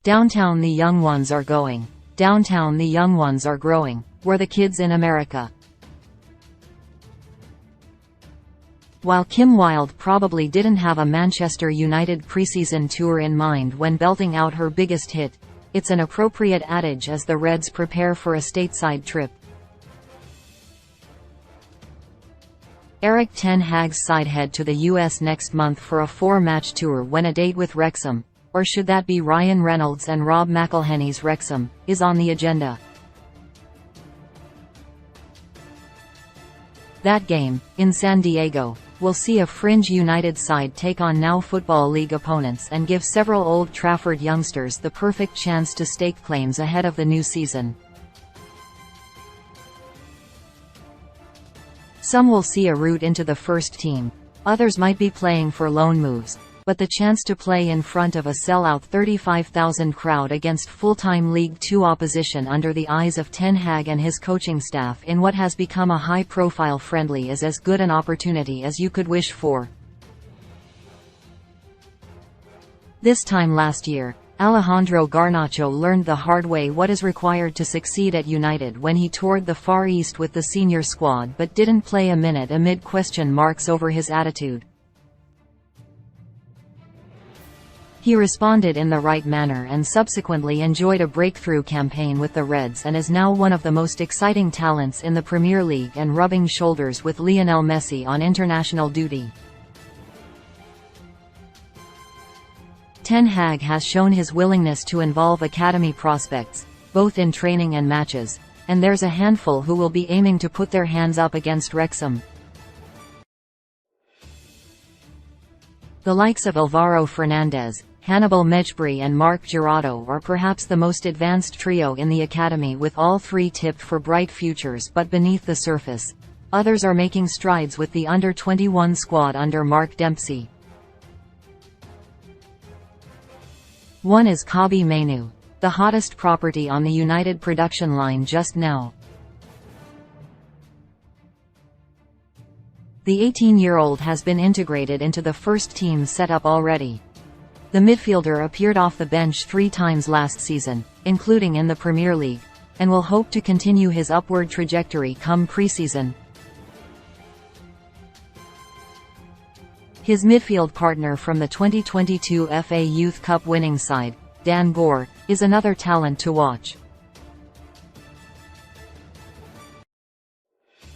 Downtown the young ones are going. Downtown the young ones are growing. We're the kids in America. While Kim Wilde probably didn't have a Manchester United preseason tour in mind when belting out her biggest hit, it's an appropriate adage as the Reds prepare for a stateside trip. Erik ten Hag's side head to the US next month for a 4-match tour when a date with Wrexham, or should that be Ryan Reynolds and Rob McElhenney's Wrexham, is on the agenda. That game, in San Diego, will see a fringe United side take on now Football League opponents and give several Old Trafford youngsters the perfect chance to stake claims ahead of the new season. Some will see a route into the first team, others might be playing for loan moves, but the chance to play in front of a sellout 35,000 crowd against full-time League Two opposition under the eyes of Ten Hag and his coaching staff in what has become a high-profile friendly is as good an opportunity as you could wish for. This time last year, Alejandro Garnacho learned the hard way what is required to succeed at United when he toured the Far East with the senior squad but didn't play a minute amid question marks over his attitude. He responded in the right manner and subsequently enjoyed a breakthrough campaign with the Reds and is now one of the most exciting talents in the Premier League and rubbing shoulders with Lionel Messi on international duty. Ten Hag has shown his willingness to involve academy prospects, both in training and matches, and there's a handful who will be aiming to put their hands up against Wrexham. The likes of Alvaro Fernandez, Hannibal Mejbri and Marc Jurado are perhaps the most advanced trio in the academy, with all three tipped for bright futures, but beneath the surface, others are making strides with the under-21 squad under Mark Dempsey. One is Kobbie Mainoo, the hottest property on the United production line just now. The 18-year-old has been integrated into the first team setup already. The midfielder appeared off the bench 3 times last season, including in the Premier League, and will hope to continue his upward trajectory come pre-season. His midfield partner from the 2022 FA Youth Cup winning side, Dan Gore, is another talent to watch.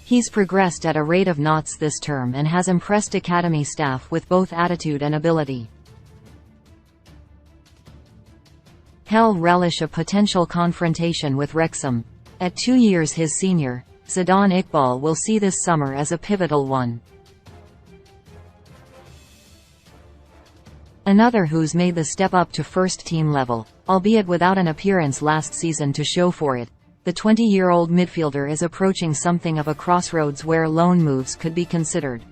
He's progressed at a rate of knots this term and has impressed academy staff with both attitude and ability. He'll relish a potential confrontation with Wrexham. At 2 years his senior, Zidane Iqbal will see this summer as a pivotal one. Another who's made the step up to first-team level, albeit without an appearance last season to show for it, the 20-year-old midfielder is approaching something of a crossroads where loan moves could be considered.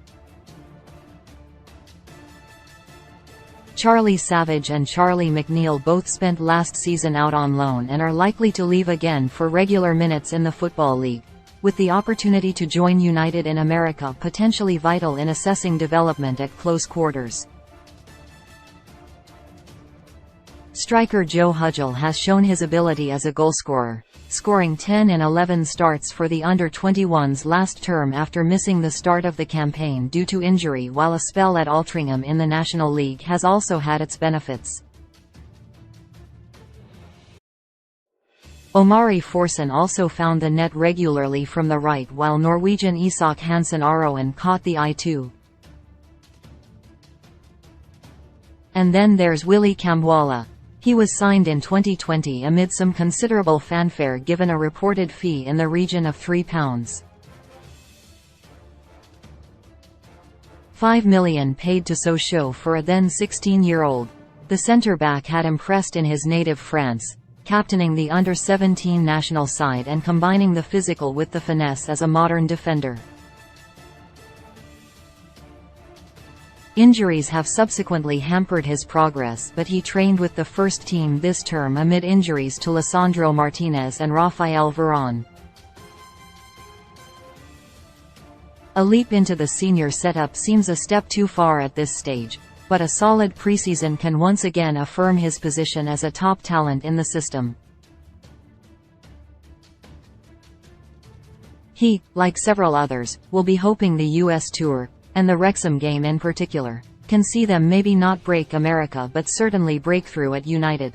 Charlie Savage and Charlie McNeil both spent last season out on loan and are likely to leave again for regular minutes in the Football League, with the opportunity to join United in America potentially vital in assessing development at close quarters. Striker Joe Hudgell has shown his ability as a goalscorer, scoring 10 in 11 starts for the under-21s last term after missing the start of the campaign due to injury, while a spell at Altrincham in the National League has also had its benefits. Omari Forson also found the net regularly from the right, while Norwegian Isak Hansen Aroen caught the eye too. And then there's Willy Kambwala. He was signed in 2020 amid some considerable fanfare given a reported fee in the region of £3. $5 million paid to Sochaux for a then 16-year-old. The centre-back had impressed in his native France, captaining the under-17 national side and combining the physical with the finesse as a modern defender. Injuries have subsequently hampered his progress, but he trained with the first team this term amid injuries to Lisandro Martinez and Raphael Varane. A leap into the senior setup seems a step too far at this stage, but a solid preseason can once again affirm his position as a top talent in the system. He, like several others, will be hoping the US Tour, and the Wrexham game in particular, can see them maybe not break America but certainly break through at United.